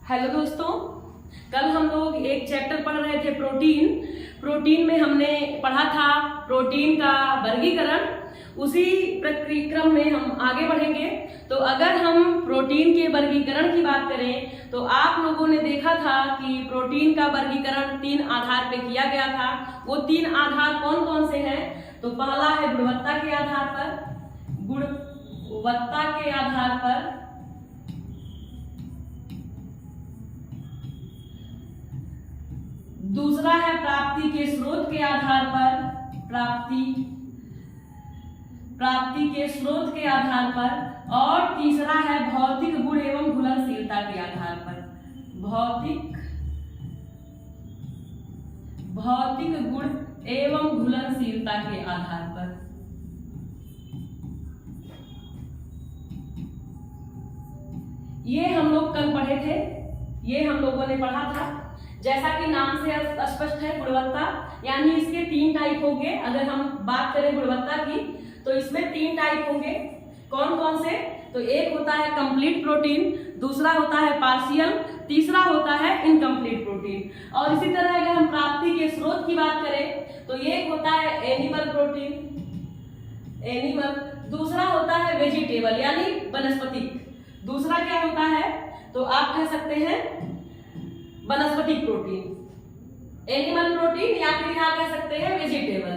Hello दोस्तों, कल हम लोग एक चैप्टर पढ़ रहे थे प्रोटीन में हमने पढ़ा था प्रोटीन का वर्गीकरण। उसी क्रम में हम आगे बढ़ेंगे। तो अगर हम प्रोटीन के वर्गीकरण की बात करें तो आप लोगों ने देखा था कि प्रोटीन का वर्गीकरण 3 आधार पे किया गया था। वो 3 आधार कौन कौन से हैं? तो पहला है गुणवत्ता के आधार पर, दूसरा है प्राप्ति के स्रोत के आधार पर, प्राप्ति के स्रोत के आधार पर, और तीसरा है भौतिक गुण एवं घुलनशीलता के आधार पर। भौतिक गुण एवं घुलनशीलता के आधार पर। ये हम लोग कल पढ़े थे, ये हम लोगों ने पढ़ा था। जैसा कि नाम से स्पष्ट है, गुणवत्ता यानी इसके 3 टाइप होंगे। अगर हम बात करें गुणवत्ता की तो इसमें 3 टाइप होंगे। कौन कौन से? तो एक होता है कंप्लीट प्रोटीन, दूसरा होता है पार्शियल, तीसरा होता है इनकम्प्लीट प्रोटीन। और इसी तरह अगर हम प्राप्ति के स्रोत की बात करें तो एक होता है एनिमल प्रोटीन, दूसरा होता है वेजिटेबल यानी वनस्पतिक, दूसरा क्या होता है तो आप कह सकते हैं वनस्पतिक प्रोटीन, एनिमल प्रोटीन, या फिर यहाँ कह सकते हैं वेजिटेबल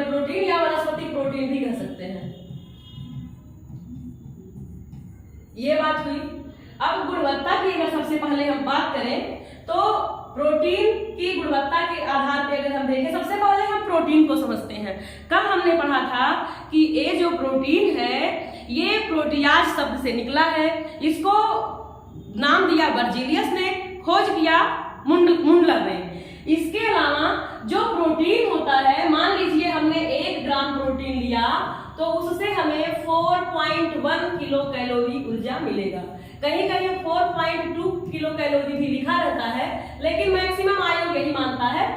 प्रोटीन या वनस्पतिक प्रोटीन भी कह सकते हैं। ये बात हुई। अब गुणवत्ता की अगर सबसे पहले हम बात करें तो प्रोटीन की गुणवत्ता के आधार पर अगर हम देखें, सबसे पहले हम प्रोटीन को समझते हैं। कल हमने पढ़ा था कि ये जो प्रोटीन है ये प्रोटियाज शब्द से निकला है। इसको नाम दिया बर्जीलियस ने, खोज किया मुंडलर ने। इसके अलावा जो प्रोटीन होता है, मान लीजिए हमने 1 ग्राम प्रोटीन लिया तो उससे हमें 4.1 किलो कैलोरी ऊर्जा मिलेगा। कहीं कहीं 4.2 किलो कैलोरी भी लिखा रहता है, लेकिन मैक्सिमम आयोग यही मानता है।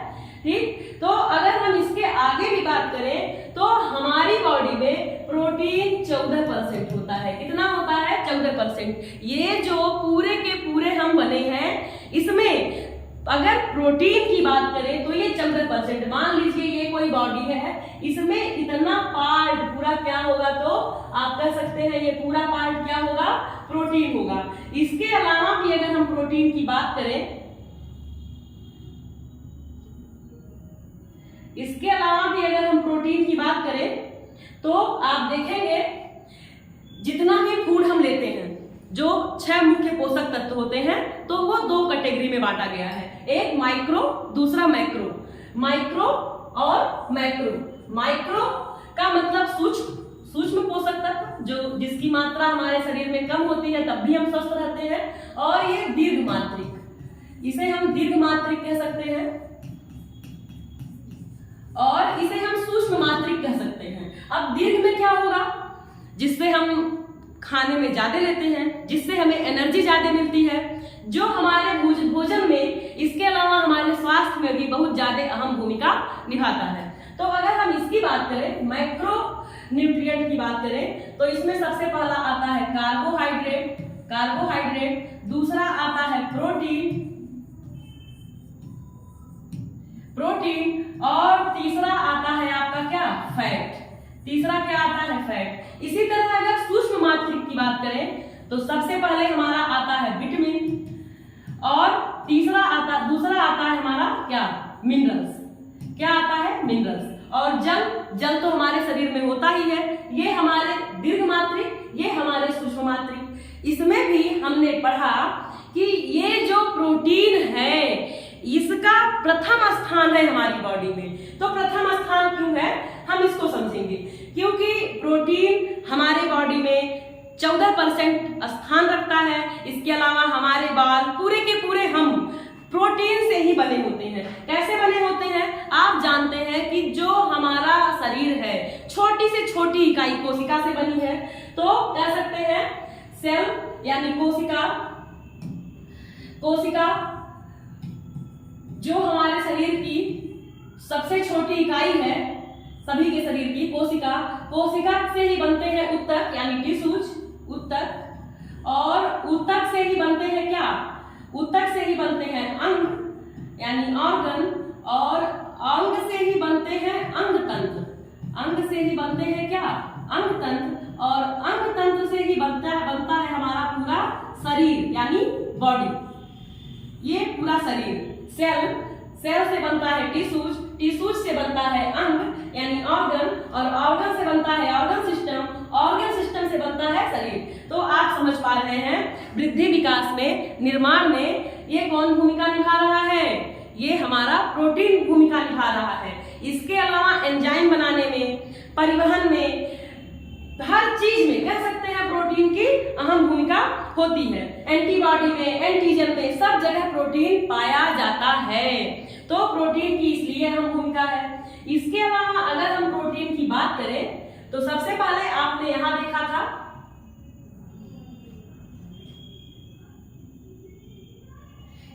ठीक, तो अगर हम इसके आगे भी बात करें तो हमारी बॉडी में प्रोटीन 14% होता है। कितना होता है? 14%। ये जो पूरे के पूरे हम बने हैं, इसमें अगर प्रोटीन की बात करें तो ये 14%। मान लीजिए ये कोई बॉडी है, इसमें इतना पार्ट पूरा क्या होगा तो आप कह सकते हैं ये पूरा पार्ट क्या होगा? प्रोटीन होगा। इसके अलावा भी अगर हम प्रोटीन की बात करें, तो आप देखेंगे जितना भी फूड हम लेते हैं, जो 6 मुख्य पोषक तत्व होते हैं, तो वो 2 कैटेगरी में बांटा गया है। एक माइक्रो, दूसरा मैक्रो। माइक्रो और मैक्रो। माइक्रो का मतलब सूक्ष्म पोषक तत्व, जो जिसकी मात्रा हमारे शरीर में कम होती है तब भी हम स्वस्थ रहते हैं। और ये दीर्घ मात्रिक, इसे हम दीर्घ मात्रिक कह सकते हैं, और इसे हम सूक्ष्म मात्रिक कह सकते हैं। अब दीर्घ में क्या होगा? जिससे हम खाने में ज्यादा लेते हैं, जिससे हमें एनर्जी ज्यादा मिलती है, जो हमारे भोजन में, इसके अलावा हमारे स्वास्थ्य में भी बहुत ज्यादा अहम भूमिका निभाता है। तो अगर हम इसकी बात करें, मैक्रो न्यूट्रिएंट की बात करें, तो इसमें सबसे पहला आता है कार्बोहाइड्रेट, दूसरा आता है प्रोटीन, और तीसरा आता है आपका क्या? फैट। तीसरा क्या आता है? फैट। इसी तरह अगर सूक्ष्म मात्रिक की बात करें तो सबसे पहले हमारा आता है विटामिन, और दूसरा आता है हमारा क्या? मिनरल्स। क्या आता है? मिनरल्स। और जल तो हमारे शरीर में होता ही है। ये हमारे दीर्घ मात्रिक, ये हमारे सूक्ष्म मात्रिक। इसमें भी हमने पढ़ा कि ये जो प्रोटीन है इसका प्रथम स्थान है हमारी बॉडी में। तो प्रथम स्थान क्यों है हम इसको समझेंगे। क्योंकि प्रोटीन हमारे बॉडी में 14% स्थान रखता है। इसके अलावा हमारे बाल पूरे के पूरे हम प्रोटीन से ही बने होते हैं। कैसे बने होते हैं? आप जानते हैं कि जो हमारा शरीर है छोटी से छोटी इकाई कोशिका से बनी है। तो कह सकते हैं सेल यानी कोशिका जो हमारे शरीर की सबसे छोटी इकाई है, सभी के शरीर की कोशिका से ही बनते हैं उत्तक यानी टिश्यूज, उत्तक, और उत्तक से ही बनते हैं क्या? ऊतक से ही बनते हैं अंग यानी ऑर्गन, और अंग से ही बनते हैं अंगतंत्र। अंग से ही बनते हैं क्या? अंगतंत्र, और अंगतंत्र से ही बनता है हमारा पूरा शरीर यानी बॉडी। ये पूरा शरीर, सेल से बनता है टिश्यूज, टिश्यूज से बनता है अंग यानी ऑर्गन, और ऑर्गन से बनता है ऑर्गन सिस्टम से बनता है शरीर। तो आप समझ पा रहे हैं वृद्धि विकास में, निर्माण में ये कौन भूमिका निभा रहा है? ये हमारा प्रोटीन भूमिका निभा रहा है। इसके अलावा एंजाइम बनाने में, परिवहन में, हर चीज में कह सकते हैं प्रोटीन की अहम भूमिका होती है। एंटीबॉडी में, एंटीजन में, सब जगह प्रोटीन पाया जाता है। तो प्रोटीन की इसलिए अहम भूमिका है। इसके अलावा अगर हम प्रोटीन की बात करें तो सबसे पहले आपने यहां देखा था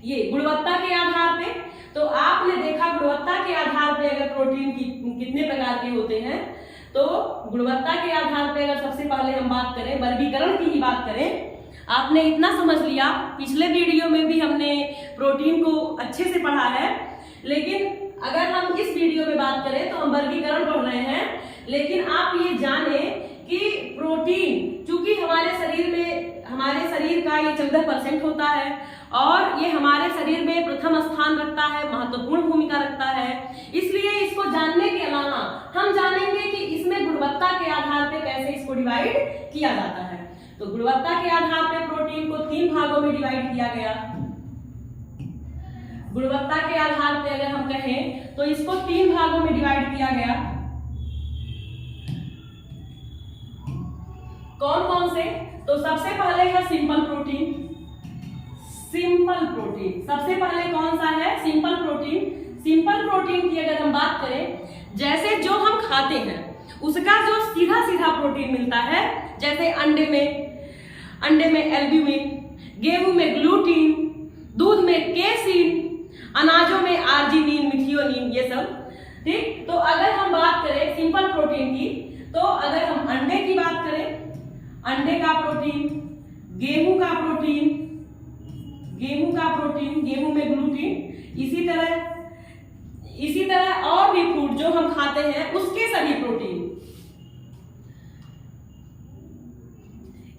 ये गुणवत्ता के आधार पे, तो आपने देखा गुणवत्ता के आधार पे अगर प्रोटीन की कितने प्रकार के होते हैं, तो गुणवत्ता के आधार पे अगर सबसे पहले हम बात करें, वर्गीकरण की ही बात करें, आपने इतना समझ लिया। पिछले वीडियो में भी हमने प्रोटीन को अच्छे से पढ़ा है, लेकिन अगर हम इस वीडियो में बात करें तो हम वर्गीकरण पढ़ रहे हैं। लेकिन आप ये जाने कि प्रोटीन चूंकि हमारे शरीर का ये 14% होता है, और ये हमारे शरीर में प्रथम स्थान रखता है, महत्वपूर्ण भूमिका रखता है। इसलिए इसको जानने के अलावा हम जानेंगे कि इसमें गुणवत्ता के आधार पे कैसे इसको डिवाइड किया जाता है। तो गुणवत्ता के आधार पे प्रोटीन को 3 भागों में डिवाइड किया गया। गुणवत्ता के आधार पे अगर हम कहें तो इसको 3 भागों में डिवाइड किया गया। कौन कौन से? तो सबसे पहले है सिंपल प्रोटीन। सबसे पहले कौन सा है? सिंपल प्रोटीन की अगर हम बात करें, जैसे जो हम खाते हैं उसका जो सीधा प्रोटीन मिलता है, जैसे अंडे में एल्ब्यूमिन, गेहूं में ग्लूटीन, दूध में केसीन, अनाजों में आर्जिनिन, मिथियोनिन, ये सब। ठीक, तो अगर हम बात करें सिंपल प्रोटीन की, तो अगर हम अंडे की बात करें, अंडे का प्रोटीन, गेहूं का प्रोटीन, गेहूं में ग्लूटीन, इसी तरह और भी फूड जो हम खाते हैं उसके सभी प्रोटीन,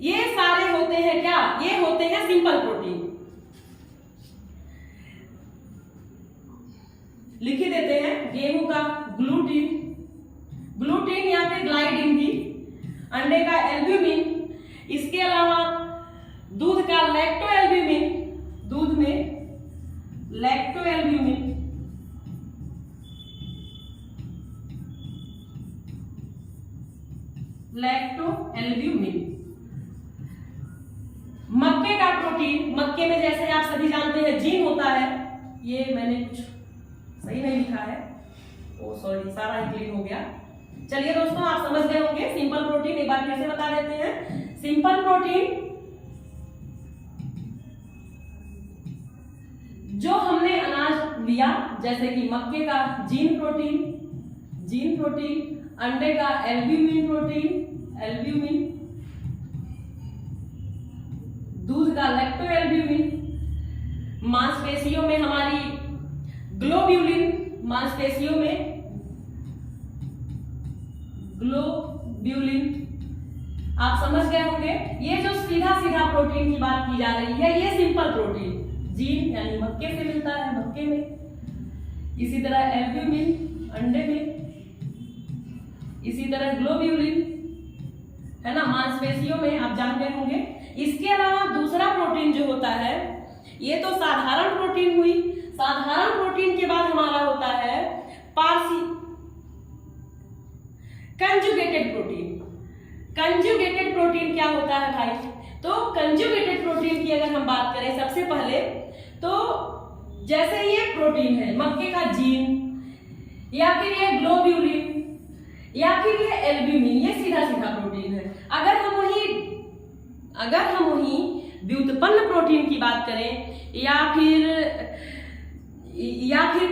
ये सारे होते हैं क्या? ये होते हैं सिंपल प्रोटीन। लिख ही देते हैं, गेहूं का ग्लूटीन या फिर ग्लाइडिन भी, अंडे का एल्ब्यूमिन, इसके अलावा दूध का लैक्टोएल्ब्यूमिन, दूध में लैक्टोएल्ब्यूमिन, मक्के का प्रोटीन, मक्के में जैसे आप सभी जानते हैं जीन होता है, ये मैंने कुछ सही नहीं लिखा है, ओ सॉरी, सारा ही क्लीन हो गया। चलिए दोस्तों, आप समझ गए होंगे सिंपल प्रोटीन। एक बार फिर से बता देते हैं, सिंपल प्रोटीन जो हमने अनाज लिया, जैसे कि मक्के का जीन प्रोटीन, अंडे का एल्ब्यूमिन, दूध का लैक्टोएल्ब्यूमिन, मांसपेशियों में हमारी ग्लोब्यूलिन, आप समझ गए होंगे। ये जो सीधा प्रोटीन की बात की जा रही है, ये सिंपल प्रोटीन जीन यानी मक्के से मिलता है, मक्के में। इसी तरह एल्ब्यूमिन अंडे में, इसी तरह ग्लोब्यूलिन है ना, मांसपेशियों में, आप जान गए होंगे। इसके अलावा दूसरा प्रोटीन जो होता है, ये तो साधारण प्रोटीन हुई। साधारण प्रोटीन के बाद हमारा होता है कंजुगेटेड प्रोटीन क्या होता है भाई? तो कंजुगेटेड प्रोटीन की अगर हम बात करें सबसे पहले, तो जैसे ये प्रोटीन है, मक्के का जीन, या फिर ये ग्लोब्यूलिन, या फिर ये एल्ब्यूमिन, ये सीधा प्रोटीन है। अगर हम वही व्युत्पन्न प्रोटीन की बात करें, या फिर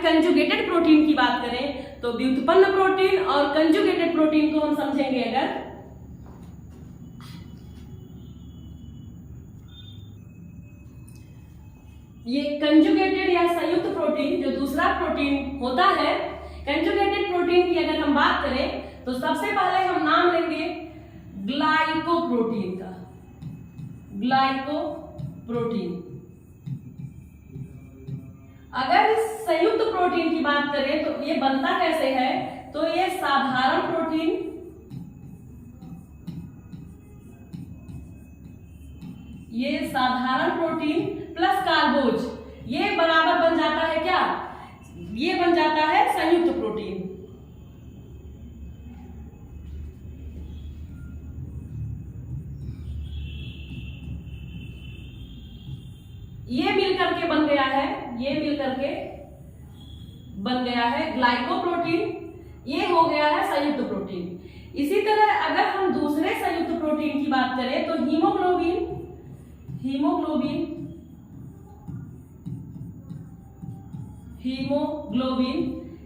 कंजुगेटेड प्रोटीन की बात करें, तो व्युत्पन्न प्रोटीन और कंजुगेटेड प्रोटीन को हम समझेंगे अगर ये कंजुगेटेड या संयुक्त प्रोटीन जो दूसरा प्रोटीन होता है, कंजुगेटेड प्रोटीन की अगर हम बात करें तो सबसे पहले हम नाम लेंगे ग्लाइकोप्रोटीन का। ग्लाइकोप्रोटीन। अगर इस संयुक्त प्रोटीन की बात करें तो ये बनता कैसे है, तो ये साधारण प्रोटीन प्लस कार्बोज, ये बराबर बन जाता है क्या, ये बन जाता है संयुक्त प्रोटीन। ये मिलकर के बन गया है, ये मिलकर के बन गया है ग्लाइकोप्रोटीन, ये हो गया है संयुक्त प्रोटीन। इसी तरह अगर हम दूसरे संयुक्त प्रोटीन की बात करें तो हीमोग्लोबिन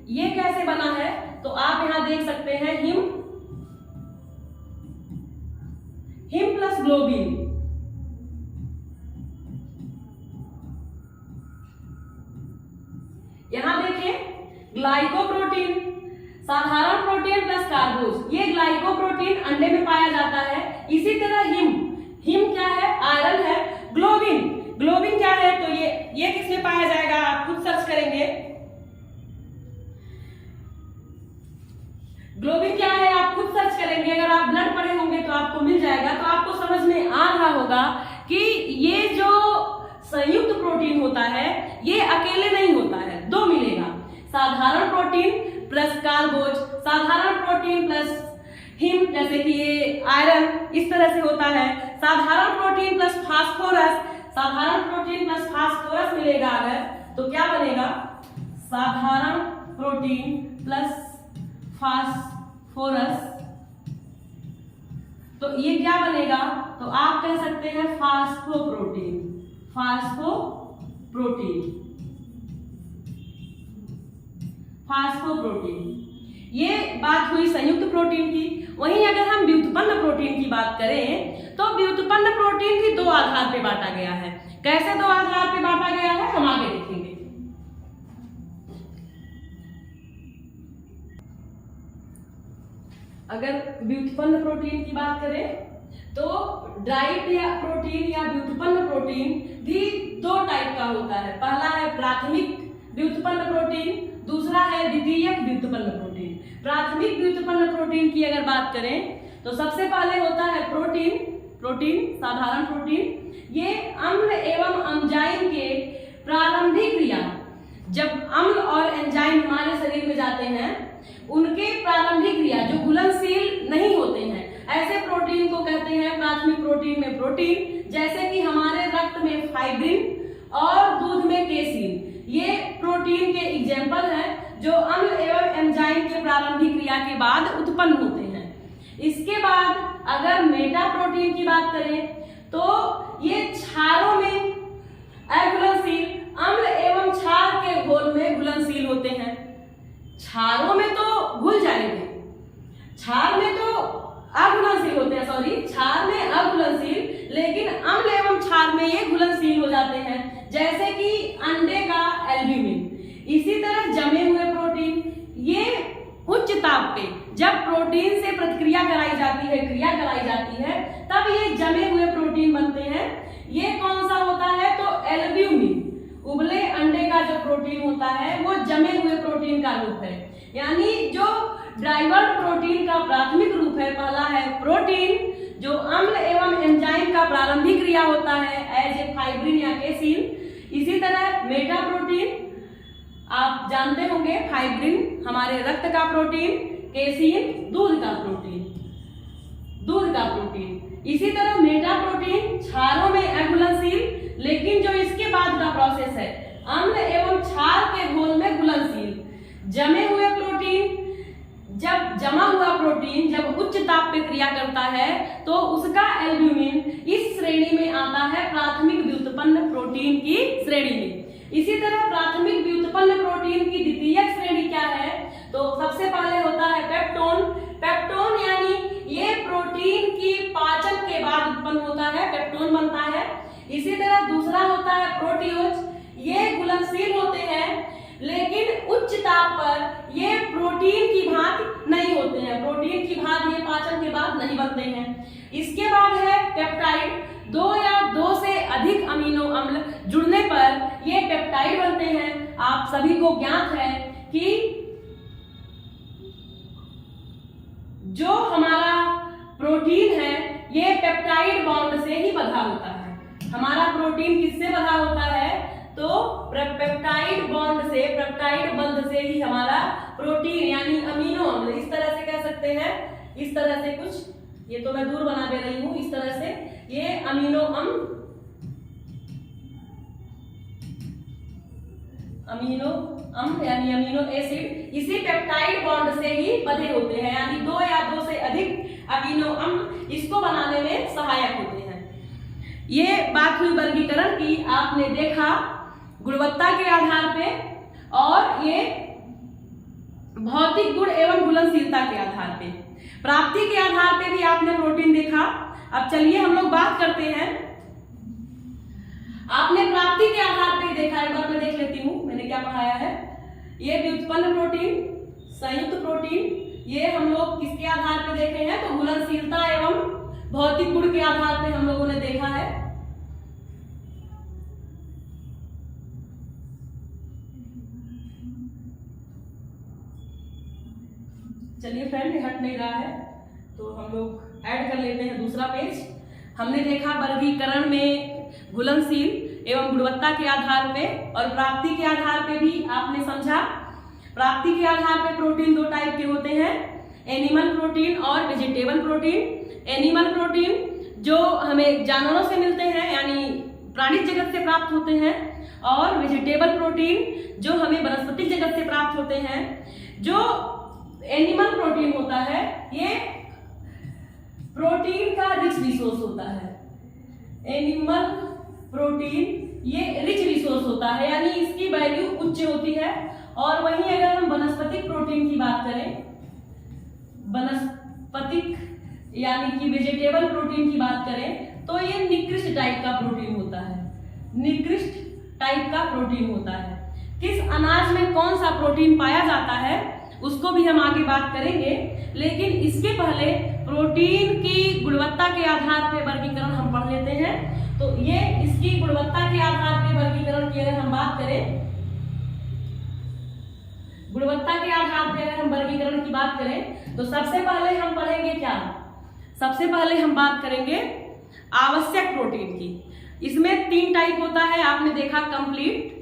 ये कैसे बना है, तो आप यहां देख सकते हैं हिम प्लस ग्लोबिन। यहां देखिए ग्लाइकोप्रोटीन साधारण प्रोटीन प्लस कार्बोज, ये ग्लाइकोप्रोटीन अंडे में पाया जाता है। इसी तरह हिम क्या है, आयरन है। ग्लोबिन क्या है, तो ये किसमें पाया जाएगा, आप खुद सर्च करेंगे। ग्लोबिन क्या है आप खुद सर्च करेंगे, अगर आप ब्लड पढ़े होंगे तो आपको मिल जाएगा। तो आपको समझ में आ रहा होगा कि ये जो संयुक्त प्रोटीन होता है ये अकेले नहीं होता है, दो मिलेगा, साधारण प्रोटीन प्लस कार्बोज, साधारण प्रोटीन प्लस हिम जैसे कि ये आयरन, इस तरह से होता है। साधारण प्रोटीन प्लस फास्फोरस मिलेगा अगर, तो क्या बनेगा, साधारण प्रोटीन प्लस फास्फोरस, तो ये क्या बनेगा, तो आप कह सकते हैं फास्फोप्रोटीन। ये बात हुई संयुक्त प्रोटीन की। वहीं अगर हम व्युत्पन्न प्रोटीन की बात करें तो व्युत्पन्न प्रोटीन भी दो आधार पे बांटा गया है। कैसे दो आधार पे बांटा गया है हम आगे देखेंगे। अगर व्युत्पन्न प्रोटीन की बात करें तो डाइड प्रोटीन या व्युत्पन्न प्रोटीन भी दो टाइप का होता है। पहला है प्राथमिक व्युत्पन्न प्रोटीन, दूसरा है द्वितीयक व्युत्पन्न प्रोटीन। प्राथमिक व्युत्पन्न प्रोटीन की अगर बात करें तो सबसे पहले होता है प्रोटीन साधारण प्रोटीन। ये अम्ल एवं एंजाइम के प्रारंभिक क्रिया, जब अम्ल और एंजाइम हमारे शरीर में जाते हैं उनके प्रारंभिक क्रिया जो घुलनशील नहीं होते हैं, ऐसे प्रोटीन को कहते हैं प्राथमिक प्रोटीन में प्रोटीन। जैसे कि हमारे रक्त में फाइब्रिन और दूध में केसीन, ये प्रोटीन के एग्जाम्पल हैं जो अम्ल एवं एंजाइम के प्रारंभिक क्रिया के बाद उत्पन्न होते हैं। इसके बाद अगर मेटा प्रोटीन की बात करें तो ये क्षारों में अघुलनशील, अम्ल एवं क्षार के घोल में घुलनशील होते हैं। क्षारों में तो घुल जाएंगे, क्षार में तो अघुलनशील होते हैं, क्षार में अघुलनशील, लेकिन अम्ल एवं क्षार में ये घुलनशील हो जाते हैं, जैसे कि अंडे का एल्ब्यूमिन। इसी तरह जमे हुए प्रोटीन, ये उच्च ताप पे जब प्रोटीन से प्रतिक्रिया कराई जाती है, क्रिया कराई जाती है, तब ये जमे हुए प्रोटीन बनते हैं। ये कौन सा होता है, तो एल्ब्यूमिन, उबले अंडे का जो प्रोटीन होता है वो जमे हुए प्रोटीन का रूप है। यानी जो डाइवर्ट प्रोटीन का प्राथमिक रूप है, पहला है प्रोटीन जो अम्ल एवं एंजाइम का प्रारंभिक क्रिया होता है एज ए फाइब्रिन या केसीन। इसी तरह मेटा प्रोटीन, आप जानते होंगे फाइब्रिन हमारे रक्त का प्रोटीन, केसीन दूध का प्रोटीन। इसी तरह मेटा प्रोटीन क्षारों में अघुलनशील, लेकिन जो इसके बाद का प्रोसेस है अम्ल एवं क्षार के घोल में घुलनशील। जमे हुए प्रोटीन, जब जमा हुआ प्रोटीन जब उच्च ताप पे क्रिया करता है तो उसका एल्ब्यूमिन इस श्रेणी में आता है प्राथमिक व्युत्पन्न प्रोटीन की श्रेणी में। इसी तरह प्राथमिक व्युत्पन्न प्रोटीन की द्वितीयक श्रेणी क्या है, तो सबसे पहले होता है पेप्टोन यानी ये प्रोटीन की पाचन के बाद उत्पन्न होता है, पेप्टोन बनता है। इसी तरह दूसरा होता है प्रोटियोज, ये घुलनशील होते हैं, लेकिन उच्च ताप पर ये प्रोटीन की भांति नहीं होते हैं। प्रोटीन की भांति ये पाचन के बाद नहीं बनते हैं। इसके बाद है पेप्टाइड। 2 या 2 से अधिक अमीनो अम्ल जुड़ने पर ये पेप्टाइड बनते हैं। आप सभी को ज्ञात है कि जो हमारा प्रोटीन है ये पेप्टाइड बॉन्ड से ही बंधा होता है। हमारा प्रोटीन किससे बंधा होता है? तो पेप्टाइड बॉन्ड से, पेप्टाइड बंध से ही हमारा प्रोटीन यानी अमीनो अम्ल, इस तरह से कह सकते हैं, इस तरह से कुछ, ये तो मैं दूर बना दे रही हूं, इस तरह से ये अमीनो अम्ल यानी अमीनो एसिड इसी पेप्टाइड बॉन्ड से ही बंधे होते हैं, यानी 2 या 2 से अधिक अमीनो अम्ल इसको बनाने में सहायक होते हैं। ये बात हुई वर्गीकरण की, आपने देखा गुणवत्ता के आधार पे और ये भौतिक गुण एवं घुलनशीलता के आधार पे। प्राप्ति के आधार पे भी आपने प्रोटीन देखा। अब चलिए हम लोग बात करते हैं, आपने प्राप्ति के आधार पे देखा, एक बार मैं देख लेती हूं मैंने क्या पढ़ाया है। ये व्युत्पन्न प्रोटीन, संयुक्त प्रोटीन, ये हम लोग किसके आधार पे देखे हैं? तो घुलनशीलता एवं भौतिक गुण के आधार पे हम लोगों ने देखा है। चलिए फ्रेंड, हट नहीं रहा है तो हम लोग ऐड कर लेते हैं दूसरा पेज। हमने देखा वर्गीकरण में घुलनशील एवं गुणवत्ता के आधार पे और प्राप्ति के आधार पे भी आपने समझा। प्राप्ति के आधार पे प्रोटीन 2 टाइप के होते हैं, एनिमल प्रोटीन और वेजिटेबल प्रोटीन। एनिमल प्रोटीन जो हमें जानवरों से मिलते हैं यानी प्राणिक जगत से प्राप्त होते हैं, और वेजिटेबल प्रोटीन जो हमें वनस्पतिक जगत से प्राप्त होते हैं। जो एनिमल प्रोटीन होता है ये प्रोटीन का रिच रिसोर्स होता है। एनिमल प्रोटीन ये रिच रिसोर्स होता है, यानी इसकी वैल्यू उच्च होती है। और वहीं अगर हम वनस्पतिक प्रोटीन की बात करें, वनस्पतिक यानी कि वेजिटेबल प्रोटीन की बात करें, तो ये निकृष्ट टाइप का प्रोटीन होता है। निकृष्ट टाइप का प्रोटीन होता है। किस अनाज में कौन सा प्रोटीन पाया जाता है उसको भी हम आगे बात करेंगे, लेकिन इसके पहले प्रोटीन की गुणवत्ता के आधार पर वर्गीकरण हम पढ़ लेते हैं। तो ये इसकी गुणवत्ता के आधार पर वर्गीकरण की अगर हम बात करें, गुणवत्ता के आधार पर अगर हम वर्गीकरण की बात करें तो सबसे पहले हम पढ़ेंगे क्या? सबसे पहले हम बात करेंगे आवश्यक प्रोटीन की। इसमें 3 टाइप होता है, आपने देखा कंप्लीट,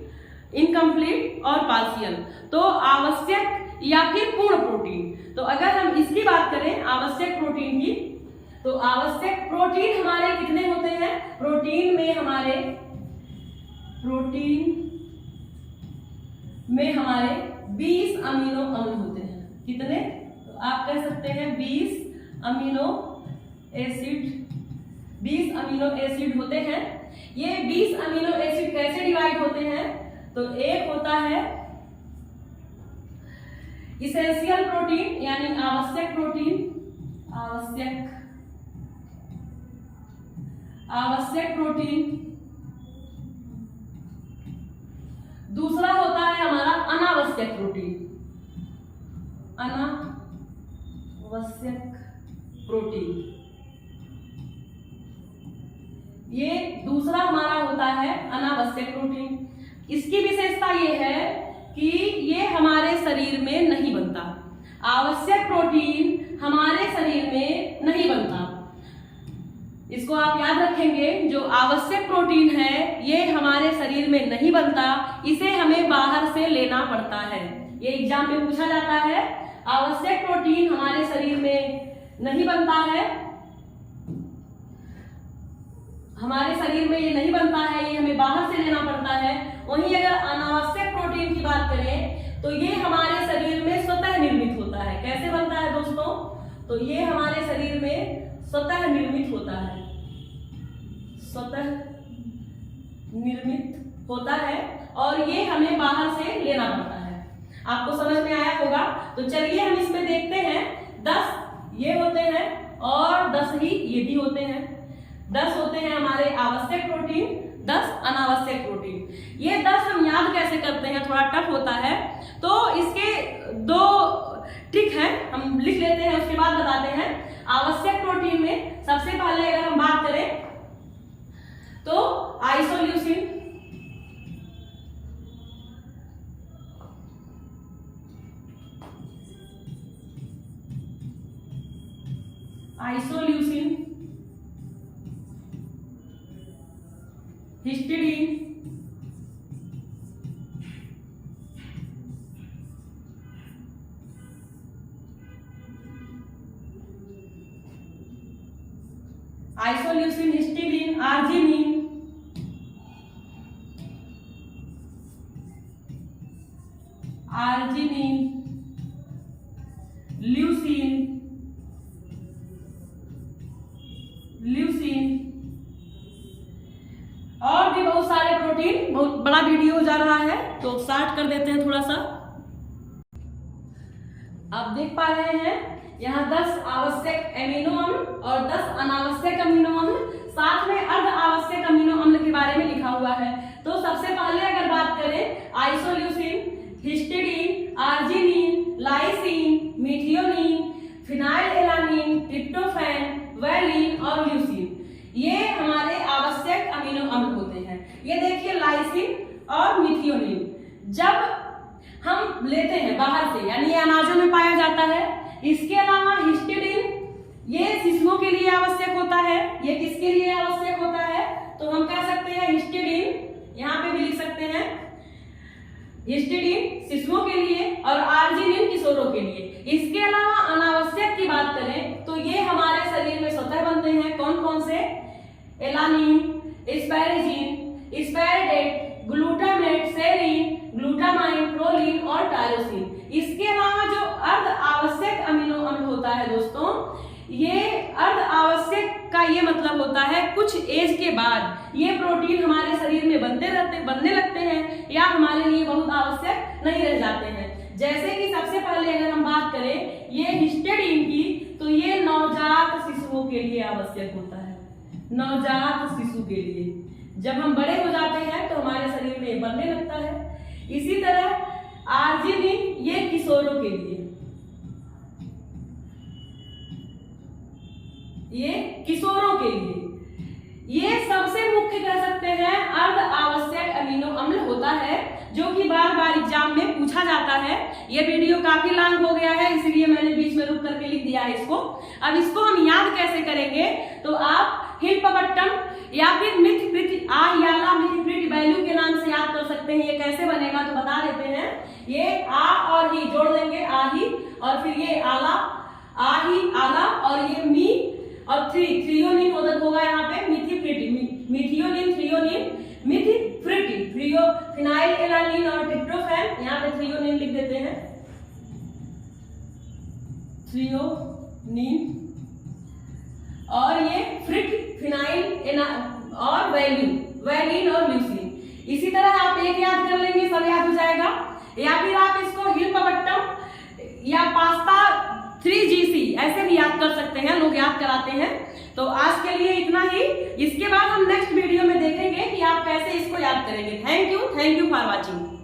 इनकम्प्लीट और पार्शियल। तो आवश्यक या फिर पूर्ण प्रोटीन। तो अगर हम इसकी बात करें आवश्यक प्रोटीन की, तो आवश्यक प्रोटीन हमारे कितने होते हैं? प्रोटीन में हमारे 20 अमीनो अम्ल होते हैं। कितने? तो आप कह सकते हैं 20 अमीनो एसिड होते हैं। ये 20 अमीनो एसिड कैसे डिवाइड होते हैं? तो एक होता है इसेंशियल प्रोटीन यानी आवश्यक प्रोटीन, आवश्यक प्रोटीन। दूसरा होता है हमारा अनावश्यक प्रोटीन, अनावश्यक प्रोटीन। ये दूसरा हमारा होता है अनावश्यक प्रोटीन। इसकी विशेषता ये है कि ये हमारे शरीर में नहीं बनता। आवश्यक प्रोटीन हमारे शरीर में नहीं बनता। इसको आप याद रखेंगे, जो आवश्यक प्रोटीन है ये हमारे शरीर में नहीं बनता, इसे हमें बाहर से लेना पड़ता है। ये एग्जाम में पूछा जाता है, आवश्यक प्रोटीन हमारे शरीर में नहीं बनता है, हमारे शरीर में ये नहीं बनता है, ये हमें बाहर से लेना पड़ता है। वहीं अगर अनावश्यक प्रोटीन की बात करें तो ये हमारे शरीर में स्वतः निर्मित होता है। कैसे बनता है दोस्तों? तो ये हमारे शरीर में स्वतः निर्मित होता है, स्वतः निर्मित होता है और ये हमें बाहर से लेना पड़ता है। आपको समझ में आया होगा? तो चलिए हम इसमें देखते हैं। 10 ये होते हैं और 10 ही ये भी होते हैं। 10 होते हैं हमारे आवश्यक प्रोटीन, 10 अनावश्यक प्रोटीन। ये 10 हम कैसे करते हैं, थोड़ा टफ होता है, तो इसके 2 ट्रिक है, हम लिख लेते हैं, उसके बाद बताते हैं। आवश्यक प्रोटीन में सबसे पहले अगर हम बात करें तो isoleucine, histidine, histidine, arginine, leucine और भी बहुत सारे प्रोटीन। बहुत बड़ा वीडियो हो जा रहा है तो स्टार्ट कर देते हैं थोड़ा सा। आप देख पा रहे हैं यहाँ 10 आवश्यक एमिनो अम्ल और 10 अनावश्यक अमीनो अम्ल, साथ में अर्ध आवश्यक अमीनो अम्ल के बारे में लिखा हुआ है। तो सबसे पहले अगर बात करें isoleucine, histidine, arginine, lysine, मीथियोनिन, phenylalanine, tryptophan, valine और ल्यूसीन, ये हमारे आवश्यक अमीनो अम्ल होते हैं। ये देखिए लाइसिन और मीथियोनिन जब हम लेते हैं बाहर से, यानी ये अनाजों में पाया जाता है। इसके अलावा हिस्टीडीन ये शिशुओं के लिए आवश्यक होता है। ये किसके लिए आवश्यक होता है, तो हम कह सकते हैं हिस्टीडीन, यहाँ पे भी लिख सकते हैं हिस्टीडीन शिशुओं के लिए और आर्जिनिन किशोरों के लिए। इसके अलावा अनावश्यक की बात करें तो ये हमारे शरीर में स्वतः बनते हैं। कौन कौन से, alanine, asparagine, aspartate, glutamate, serine, glutamine, proline और टायरोसिन। इसके अलावा जो अर्ध आवश्यक अमीनो अम्ल होता है दोस्तों, ये अर्ध आवश्यक का ये मतलब होता है कुछ एज के बाद ये प्रोटीन हमारे शरीर में बनने लगते हैं या हमारे लिए बहुत आवश्यक नहीं रह जाते हैं। जैसे कि सबसे पहले अगर हम बात करें ये हिस्टीडीन की, तो ये नवजात शिशुओं के लिए आवश्यक होता है। नवजात शिशु के लिए जब हम बड़े हो जाते हैं तो हमारे शरीर में बनने लगता है। इसी तरह आर्जिनिन ये किशोरों के लिए, ये किशोरों के लिए ये सबसे मुख्य कह सकते हैं अर्ध आवश्यक अमीनो अम्ल होता है, जो कि बार बार एग्जाम में पूछा जाता है। ये वीडियो काफी लंबा हो गया है, इसलिए मैंने बीच में रुक करके लिख दिया है इसको। अब इसको हम याद कैसे करेंगे, तो आप हिप्पोपट्टम या फिर मिथप्रिट आहियाला मिथप्रिट वैल्यू के नाम से याद कर सकते हैं। ये कैसे बनेगा तो बता देते हैं। ये आ और ही जोड़ देंगे, आही, और फिर ये आला, आही आला, और ये मी और थ्रियोनिन होगा यहाँ पे मिथियोनिन, थ्रियोनिन, मिथिफ्रिटिन, फिनाइलएलानिन और ट्रिप्टोफैन, यहाँ पे थ्रियोनिन लिख देते हैं, थ्रियोनिन, और ये फिनाइल और वैलिन और ल्यूसीन। इसी तरह आप एक याद कर लेंगे, सब याद हो जाएगा। या फिर आप इसको हिप्पोपट्टम या पास्ता 3GC ऐसे भी याद कर सकते हैं, लोग याद कराते हैं। तो आज के लिए इतना ही। इसके बाद हम नेक्स्ट वीडियो में देखेंगे कि आप कैसे इसको याद करेंगे। Thank you for watching.